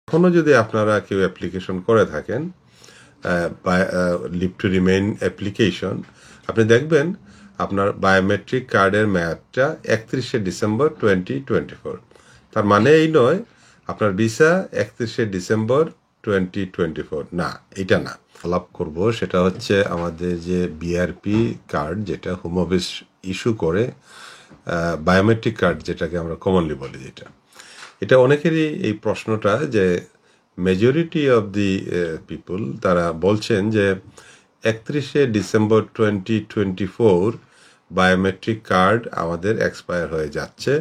এখনো যদি আপনারা কেউ অ্যাপ্লিকেশন করে থাকেন লিভ টু রিমেইন অ্যাপ্লিকেশন, আপনি দেখবেন আপনার বায়োমেট্রিক কার্ডের মেয়াদটা 31শে ডিসেম্বর 2024। তার মানে এই নয় আপনার ভিসা 31শে ডিসেম্বর 2024, না, এটা না। আলাপ করব সেটা হচ্ছে আমাদের যে বিআরপি কার্ড, যেটা হোম অফিস ইস্যু করে, বায়োমেট্রিক কার্ড যেটাকে আমরা কমনলি বলি, এটা অনেকেরই এই প্রশ্নটা, যে মেজরিটি অফ দি পিপল তারা বলছেন যে 31শে ডিসেম্বর 2024 বায়োমেট্রিক কার্ড আমাদের এক্সপায়ার হয়ে যাচ্ছে,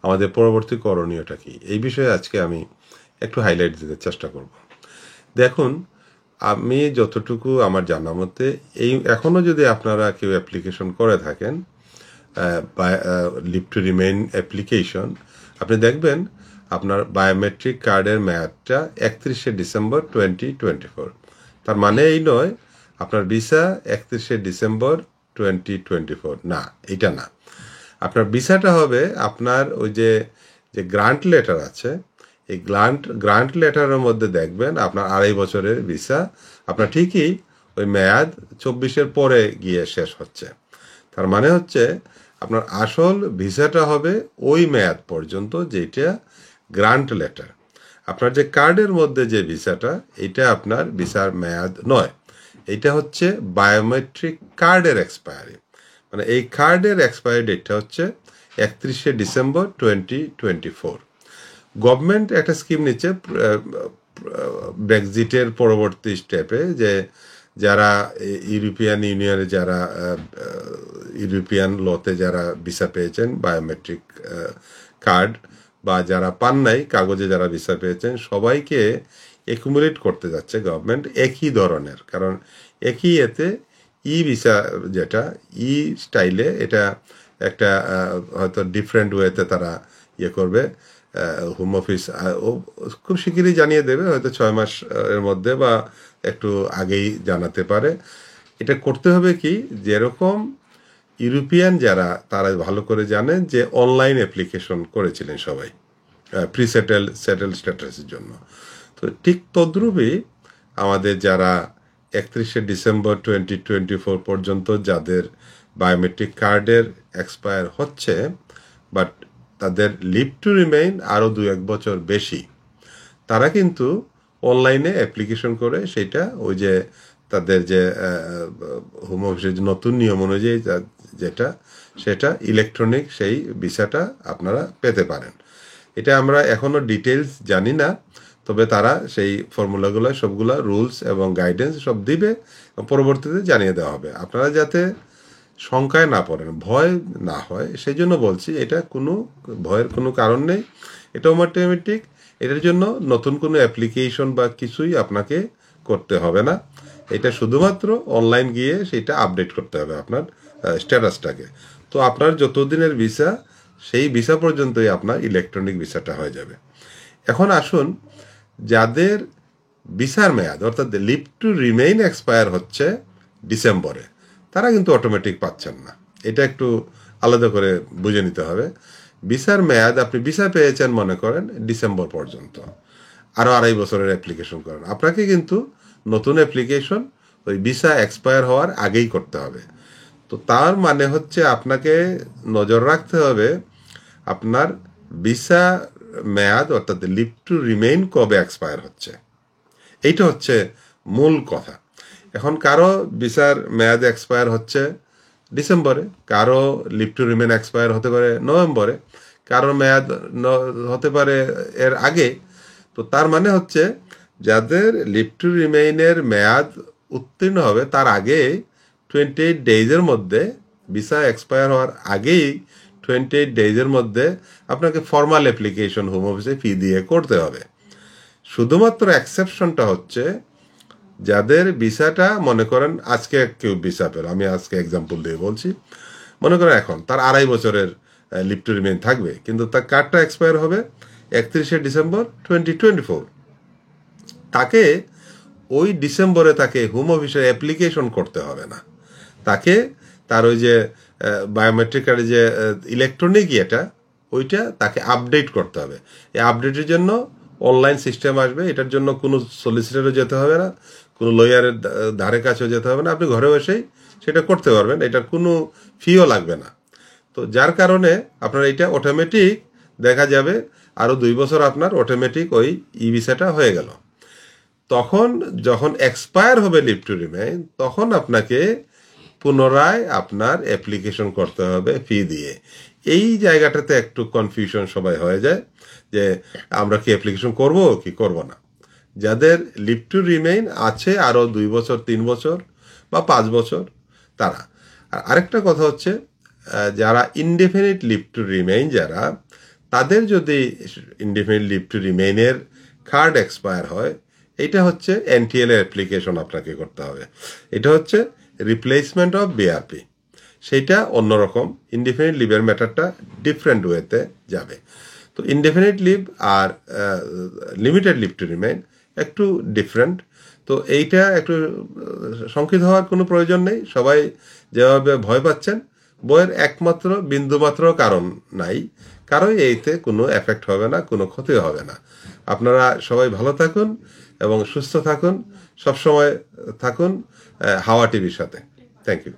আমাদের পরবর্তী করণীয়টা কি? এই বিষয়ে আজকে আমি একটু হাইলাইট দিতে চেষ্টা করব। দেখুন, আমি যতটুকু আমার জানা মতে এখনও যদি আপনারা কেউ অ্যাপ্লিকেশন করে থাকেন লিভ টু রিমেইন অ্যাপ্লিকেশন, আপনি দেখবেন আপনার বায়োমেট্রিক কার্ডের মেয়াদটা 31শে ডিসেম্বর 2024। তার মানে এই নয় আপনার ভিসা 31শে ডিসেম্বর 2024, না, এটা না। আপনার ভিসাটা হবে আপনার ওই যে গ্রান্ট লেটার আছে, এই গ্রান্ট লেটারের মধ্যে দেখবেন আপনার 2.5 বছরের ভিসা, আপনার ঠিকই ওই মেয়াদ 24-এর পরে গিয়ে শেষ হচ্ছে। তার মানে হচ্ছে আপনার আসল ভিসাটা হবে ওই মেয়াদ পর্যন্ত, যেটা গ্রান্ট লেটার। আপনার যে কার্ডের মধ্যে যে ভিসাটা, এটা আপনার ভিসার মেয়াদ নয়, এটা হচ্ছে বায়োমেট্রিক কার্ডের এক্সপায়ারি। মানে এই কার্ডের এক্সপায়ারি ডেটটা হচ্ছে 31শে ডিসেম্বর 2024। গভর্নমেন্ট একটা স্কিম নিচ্ছে ব্রেক্সিটের পরবর্তী স্টেপে, যে যারা ইউরোপিয়ান ইউনিয়নে, যারা ইউরোপিয়ান লতে যারা ভিসা পেয়েছেন বায়োমেট্রিক কার্ড, বা যারা পান নাই কাগজে যারা ভিসা পেয়েছেন, সবাইকে একুমুলেট করতে যাচ্ছে গভর্নমেন্ট একই ধরনের। কারণ একই এতে ভিসা, যেটা স্টাইলে, এটা একটা হয়তো ডিফারেন্ট ওয়েতে তারা করবে। হোম অফিস খুব শিগগিরই জানিয়ে দেবে, হয়তো 6 মাস এর মধ্যে বা একটু আগেই জানাতে পারে। এটা করতে হবে কি, যেরকম ইউরোপিয়ান যারা, তারা ভালো করে জানেন যে অনলাইন অ্যাপ্লিকেশন করেছিলেন সবাই সেটেল স্ট্যাটাসের জন্য। তো ঠিক তদ্রূপই আমাদের যারা 31শে ডিসেম্বর 2024 পর্যন্ত যাদের বায়োমেট্রিক কার্ডের এক্সপায়ার হচ্ছে, বাট তাদের লিভ টু রিমেইন আরও 2-1 বছর বেশি, তারা কিন্তু অনলাইনে অ্যাপ্লিকেশন করে সেটা ওই যে তাদের যে হোম অফিসের যে নতুন নিয়ম অনুযায়ী সেটা ইলেকট্রনিক সেই ভিসাটা আপনারা পেতে পারেন। এটা আমরা এখনো ডিটেলস জানি না, তবে তারা সেই ফর্মুলাগুলো, সবগুলা রুলস এবং গাইডেন্স সব দিবে, পরবর্তীতে জানিয়ে দেওয়া হবে। আপনারা যাতে শঙ্কায় না পড়েন, ভয় না হয়, সেই জন্য বলছি, এটা কোনো ভয়ের কোনো কারণ নেই, এটা অটোমেটিক। এটার জন্য নতুন কোনো অ্যাপ্লিকেশন বা কিছুই আপনাকে করতে হবে না, এটা শুধুমাত্র অনলাইন গিয়ে সেটা আপডেট করতে হবে আপনার স্ট্যাটাসটাকে। তো আপনার যতদিনের ভিসা, সেই ভিসা পর্যন্তই আপনার ইলেকট্রনিক ভিসাটা হয়ে যাবে। এখন আসুন, যাদের ভিসার মেয়াদ অর্থাৎ লিভ টু রিমেইন এক্সপায়ার হচ্ছে ডিসেম্বরে, তারা কিন্তু অটোমেটিক পাচ্ছেন না, এটা একটু আলাদা করে বুঝে নিতে হবে। ভিসার মেয়াদ, আপনি ভিসা পেয়েছেন মনে করেন ডিসেম্বর পর্যন্ত, আরও 2.5 বছরের অ্যাপ্লিকেশন করেন, আপনাকে কিন্তু নতুন অ্যাপ্লিকেশন ওই ভিসা এক্সপায়ার হওয়ার আগেই করতে হবে। তো তার মানে হচ্ছে আপনাকে নজর রাখতে হবে আপনার ভিসা মেয়াদ অর্থাৎ লিভ টু রিমেইন কবে এক্সপায়ার হচ্ছে, এইটা হচ্ছে মূল কথা। এখন কারো ভিসার মেয়াদ এক্সপায়ার হচ্ছে ডিসেম্বরে, কারো লিভ টু রিমেইন এক্সপায়ার হতে পারে নভেম্বরে, কারো মেয়াদ হতে পারে এর আগে। তো তার মানে হচ্ছে যাদের লিভ টু রিমেইনের মেয়াদ উত্তীর্ণ হবে তার আগে 28 ডেজের মধ্যে, ভিসা এক্সপায়ার হওয়ার আগেই 28 ডেজের মধ্যে আপনাকে ফর্মাল অ্যাপ্লিকেশন হোম অফিসে ফি দিয়ে করতে হবে। শুধুমাত্র এক্সেপশনটা হচ্ছে যাদের ভিসাটা, মনে করেন আজকে কেউ ভিসা পেল, আমি আজকে এক্সাম্পল দিয়ে বলছি, মনে করেন এখন তার 2.5 বছরের লিভ টু রিমেইন থাকবে, কিন্তু তার কার্ডটা এক্সপায়ার হবে 31শে ডিসেম্বর 2024। তাকে ওই ডিসেম্বরে তাকে হোম অফিসে অ্যাপ্লিকেশন করতে হবে না, তাকে তার ওই যে বায়োমেট্রিক কার্ডের যে ইলেকট্রনিক ওইটা তাকে আপডেট করতে হবে। এই আপডেটের জন্য অনলাইন সিস্টেম আসবে, এটার জন্য কোনো সলিসিটারও যেতে হবে না, কোনো লয়ারের ধারে কাছেও যেতে হবে না, আপনি ঘরে বসেই সেটা করতে পারবেন, এটার কোনো ফিও লাগবে না। তো যার কারণে আপনার এটা অটোমেটিক দেখা যাবে আরও 2 বছর আপনার অটোমেটিক ওই ই ভিসাটা হয়ে গেল। তখন যখন এক্সপায়ার হবে লিভ টু রিমেইন, তখন আপনাকে পুনরায় আপনার অ্যাপ্লিকেশন করতে হবে ফি দিয়ে। এই জায়গাটাতে একটু কনফিউশন সবাই হয়ে যায় যে আমরা কি অ্যাপ্লিকেশন করব কি করব না। যাদের লিভ টু রিমেইন আছে আরও 2 বছর 3 বছর বা 5 বছর তারা। আর আরেকটা কথা হচ্ছে যারা ইনডেফিনিট লিভ টু রিমেইন যারা, তাদের যদি ইনডেফিনিট লিভ টু রিমেইনের কার্ড এক্সপায়ার হয়, এটা হচ্ছে এনটিএল এর অ্যাপ্লিকেশন আপনাকে করতে হবে। এটা হচ্ছে রিপ্লেসমেন্ট অফ বিআরপি, সেইটা অন্যরকম। ইনডেফিনিট লিভের ম্যাটারটা ডিফারেন্ট ওয়েতে যাবে। তো ইনডেফিনিট লিভ আর লিমিটেড লিভ টু রিমেইন একটু ডিফারেন্ট। তো এইটা একটু শঙ্কিত হওয়ার কোনো প্রয়োজন নেই। সবাই যেভাবে ভয় পাচ্ছেন, বইয়ের একমাত্র বিন্দুমাত্র কারণ নাই, কারোই এইতে কোনো এফেক্ট হবে না, কোনো ক্ষতি হবে না। আপনারা সবাই ভালো থাকুন এবং সুস্থ থাকুন, সবসময় থাকুন হাওয়া টিভির সাথে। Thank you.